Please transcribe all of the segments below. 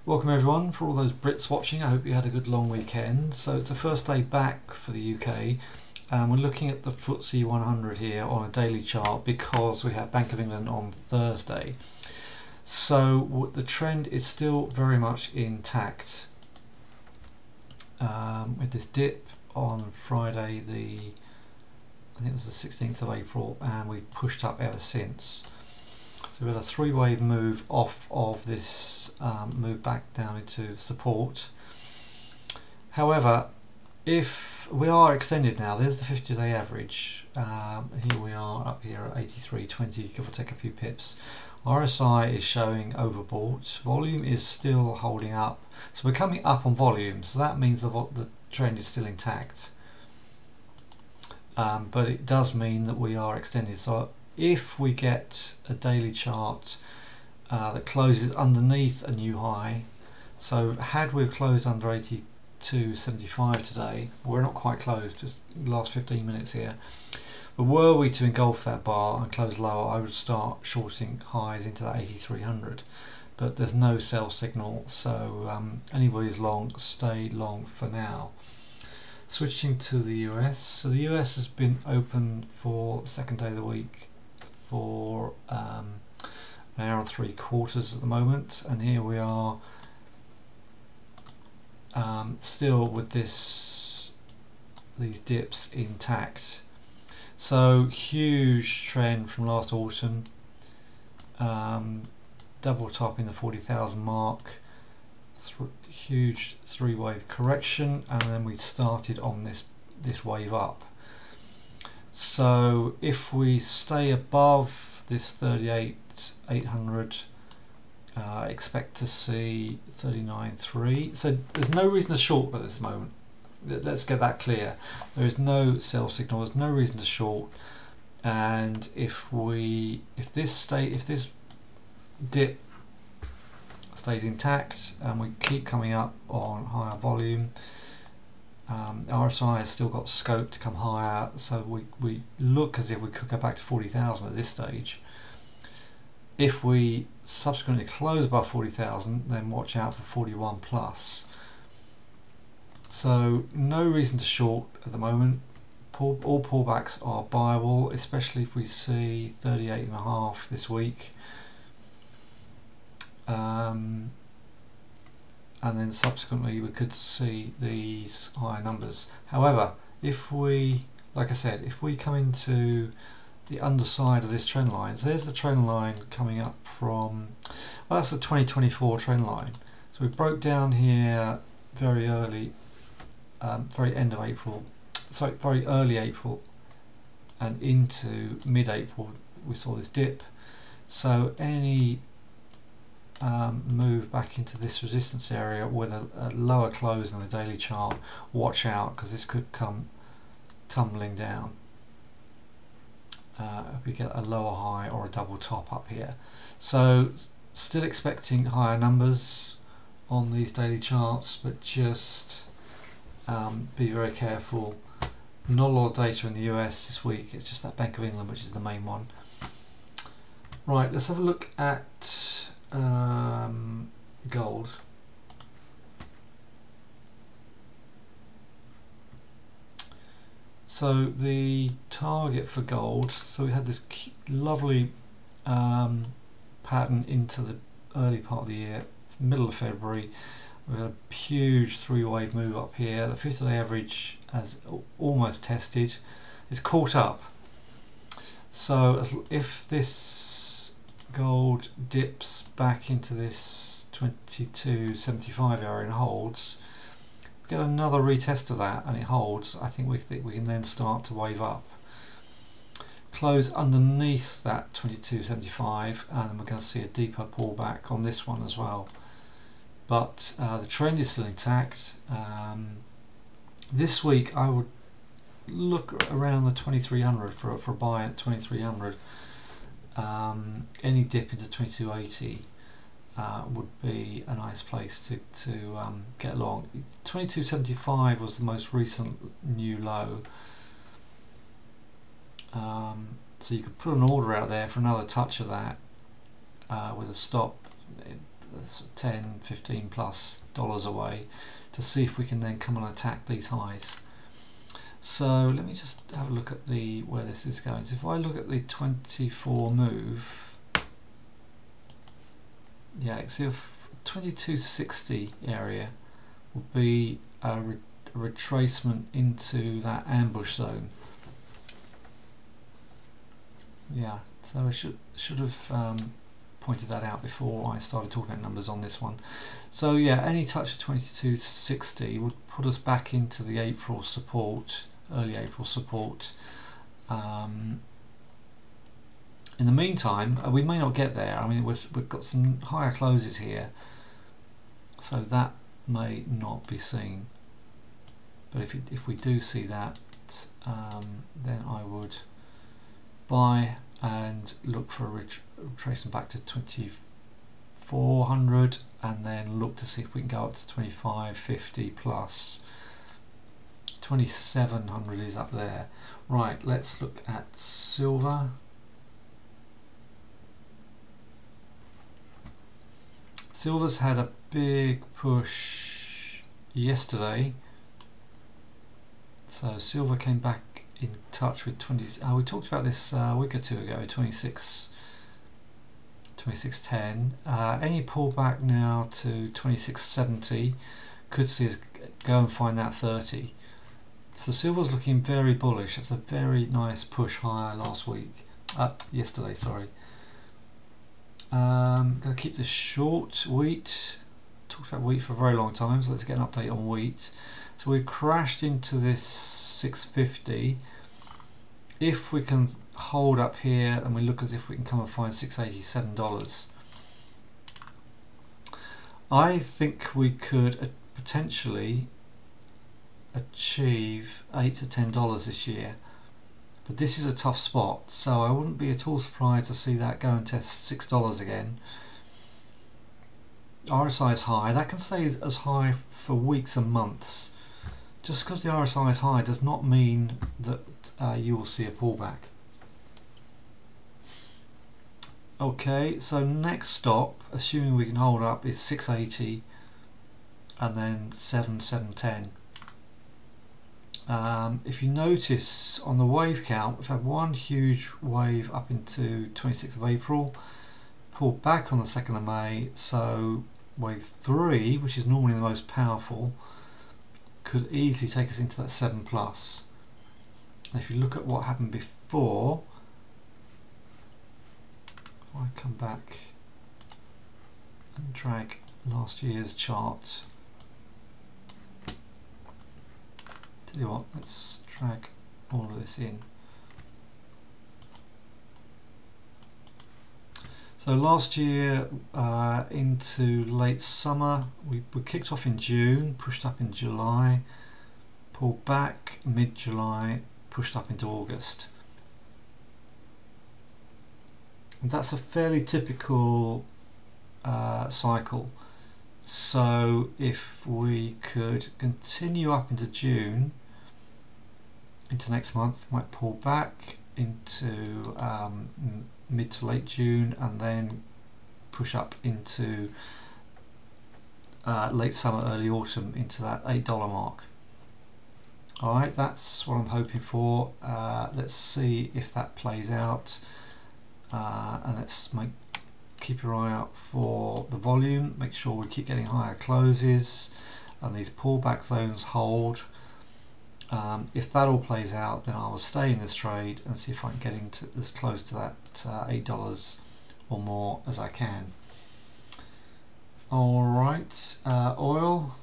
Welcome everyone, for all those Brits watching. I hope you had a good long weekend. So it's the first day back for the UK. We're looking at the FTSE 100 here on a daily chart because we have Bank of England on Thursday. So the trend is still very much intact. With this dip on Friday, I think it was the 16th of April, and we've pushed up ever since. So we had a three-wave move off of this move back down into support. However, if we are extended now, there's the 50-day average. Here we are up here at 83.20, give or take a few pips. RSI is showing overbought. Volume is still holding up. So we're coming up on volume, so that means the trend is still intact. But it does mean that we are extended. So if we get a daily chart that closes underneath a new high, so had we closed under 82.75 today, we're not quite closed, just the last 15 minutes here, but were we to engulf that bar and close lower, I would start shorting highs into that 8300, but there's no sell signal, so anybody who's long, stay long for now. Switching to the US, so the US has been open for the second day of the week for an hour and 3/4 at the moment, and here we are still with these dips intact. So huge trend from last autumn, double topping the 40,000 mark, huge three-wave correction, and then we started on this wave up. So if we stay above this 38,800, expect to see 39.3. So there's no reason to short at this moment. Let's get that clear. There is no sell signal. There's no reason to short. And if this dip stays intact and we keep coming up on higher volume, RSI has still got scope to come higher, so we look as if we could go back to 40,000 at this stage. If we subsequently close above 40,000, then watch out for 41 plus. So no reason to short at the moment. All pullbacks are buyable, especially if we see 38.5 this week. And then subsequently we could see these higher numbers. However, if we, like I said, if we come into the underside of this trend line, so there's the trend line coming up from, well, that's the 2024 trend line. So we broke down here very early, very end of April, sorry, very early April, and into mid-April we saw this dip. So any move back into this resistance area with a lower close on the daily chart, watch out, because this could come tumbling down if we get a lower high or a double top up here. So still expecting higher numbers on these daily charts, but just be very careful. Not a lot of data in the US this week, it's just that Bank of England which is the main one. Right, let's have a look at gold. So the target for gold, so we had this lovely pattern into the early part of the year, middle of February. We had a huge three-wave move up here. The 50-day average has almost tested. It's caught up. So if this gold dips back into this 22.75 area and holds, get another retest of that and it holds, I think we can then start to wave up. Close underneath that 22.75 and then we're going to see a deeper pullback on this one as well. But the trend is still intact. This week I would look around the 2300 for a buy at 2300. Any dip into 2280 would be a nice place to get along. 22.75 was the most recent new low, so you could put an order out there for another touch of that with a stop $10-15 plus away, to see if we can then come and attack these highs. So let me just have a look at where this is going. So if I look at the 24 move, yeah, you can see if 2260 area will be a retracement into that ambush zone. Yeah, so I should have pointed that out before I started talking about numbers on this one. So yeah, any touch of 2260 would put us back into the April support, early April support. In the meantime, we may not get there. I mean, we've got some higher closes here, so that may not be seen. But if we do see that, then I would buy and look for a retracement back to 2400, and then look to see if we can go up to 2550 plus. 2700 is up there. Right, let's look at silver. Silver's had a big push yesterday, so silver came back in touch with 20. We talked about this a week or two ago. 2610. Any pullback now to 2670 could see us go and find that 30. So silver's looking very bullish. It's a very nice push higher yesterday. Sorry. Going to keep this short. Wheat. Talked about wheat for a very long time, so let's get an update on wheat. So we've crashed into this 650. If we can hold up here, and we look as if we can come and find $687, I think we could potentially achieve $8 to $10 this year. But this is a tough spot, so I wouldn't be at all surprised to see that go and test $6 again. RSI is high. That can stay as high for weeks and months. Just because the RSI is high does not mean that you will see a pullback. Okay, so next stop, assuming we can hold up, is 680 and then 710. If you notice on the wave count, we've had one huge wave up into 26th of April, pulled back on the 2nd of May, so wave 3, which is normally the most powerful, could easily take us into that 7 plus. If you look at what happened before, if I come back and drag last year's chart, tell you what, let's drag all of this in. So last year into late summer, we kicked off in June, pushed up in July, pulled back mid-July, pushed up into August. And that's a fairly typical cycle. So if we could continue up into June, into next month, might pull back into mid to late June, and then push up into late summer, early autumn, into that $8 mark. Alright, that's what I'm hoping for. Let's see if that plays out, and let's keep your eye out for the volume. Make sure we keep getting higher closes and these pullback zones hold. If that all plays out, then I will stay in this trade and see if I can get into as close to that $8 or more as I can. Alright, oil.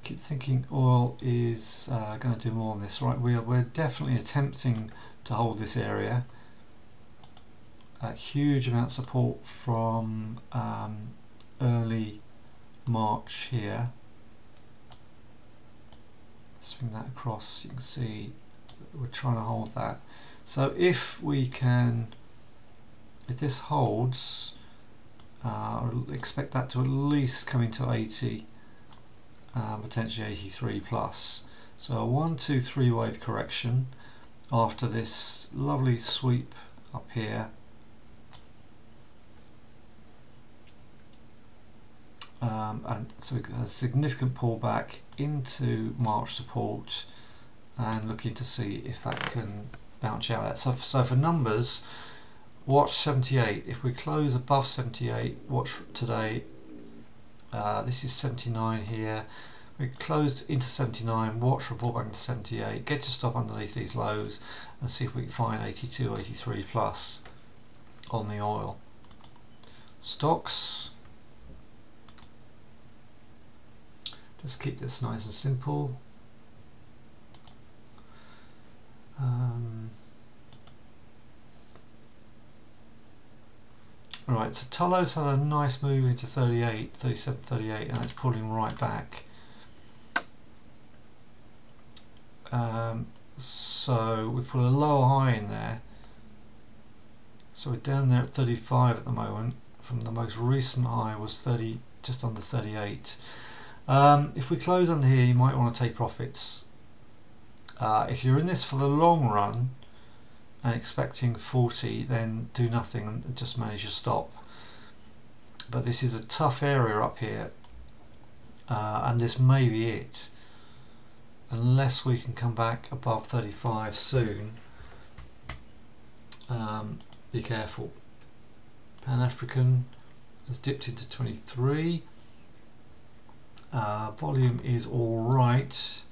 Keep thinking oil is going to do more on this. Right, we're definitely attempting to hold this area. Huge amount of support from early March here. Swing that across, you can see we're trying to hold that. So if we can, if this holds, I'll expect that to at least come into 80, potentially 83 plus. So a 1, 2, 3 wave correction, after this lovely sweep up here. And so we've got a significant pullback into March support, and looking to see if that can bounce out. So for numbers, watch 78. If we close above 78, watch today. This is 79 here. We closed into 79, watch for pullback into 78, get your stop underneath these lows and see if we can find 82, 83 plus on the oil. Stocks, just keep this nice and simple. Right, so Tullow's had a nice move into 38, 37, 38, and it's pulling right back. So we put a lower high in there. So we're down there at 35 at the moment. From the most recent high was 30, just under 38. If we close under here, you might want to take profits. If you're in this for the long run and expecting 40, then do nothing and just manage your stop. But this is a tough area up here, and this may be it, unless we can come back above 35 soon. Be careful. Pan-African has dipped into 23. Volume is alright.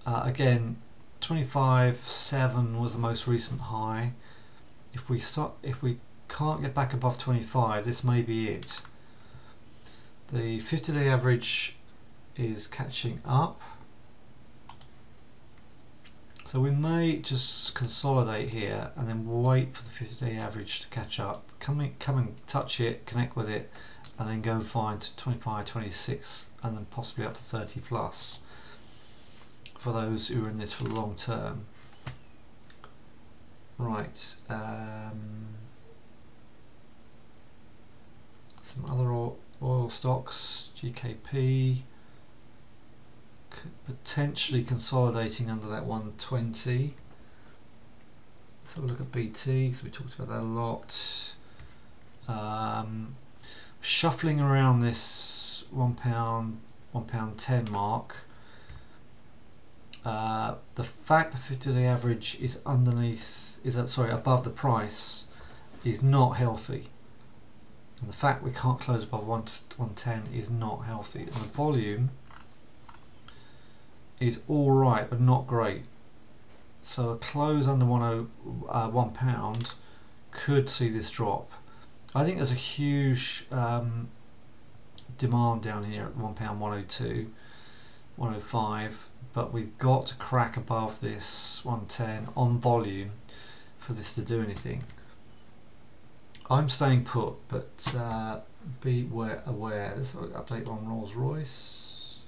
Again, 25.7 was the most recent high. If we can't get back above 25, this may be it. The 50-day average is catching up, so we may just consolidate here and then wait for the 50-day average to catch up. Come and touch it, connect with it, and then go find 25, 26, and then possibly up to 30 plus for those who are in this for the long term. Right, some other oil stocks, GKP, potentially consolidating under that 120. Let's have a look at BT, because we talked about that a lot. Shuffling around this £1.10 mark. The fact the 50-day average is above the price is not healthy, and the fact we can't close above 110 is not healthy. And the volume is all right, but not great. So a close under £1 could see this drop. I think there's a huge demand down here at £1.102, 105. But we've got to crack above this 110 on volume for this to do anything. I'm staying put, but be aware. Let's have an update on Rolls-Royce.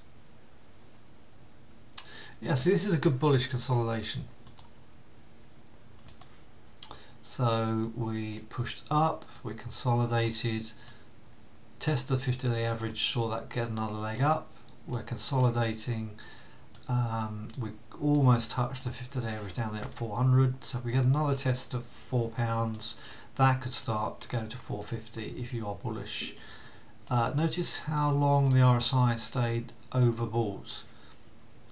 Yeah, see, this is a good bullish consolidation. So we pushed up, we consolidated, tested the 50-day average, saw that get another leg up. We're consolidating. We almost touched the 50-day average down there at 400, so if we get another test of £4, that could start to go to 450 if you are bullish. Notice how long the RSI stayed overbought.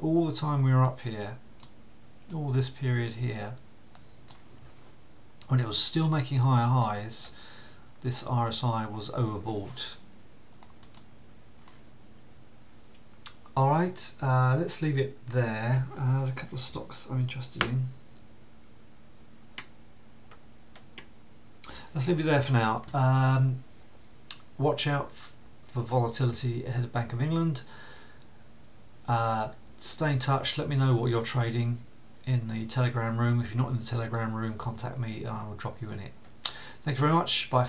All the time we were up here, all this period here, when it was still making higher highs, this RSI was overbought. Alright, let's leave it there. There's a couple of stocks I'm interested in. Let's leave it there for now. Watch out for volatility ahead of Bank of England. Stay in touch, let me know what you're trading in the Telegram room. If you're not in the Telegram room, contact me and I will drop you in it. Thank you very much. Bye.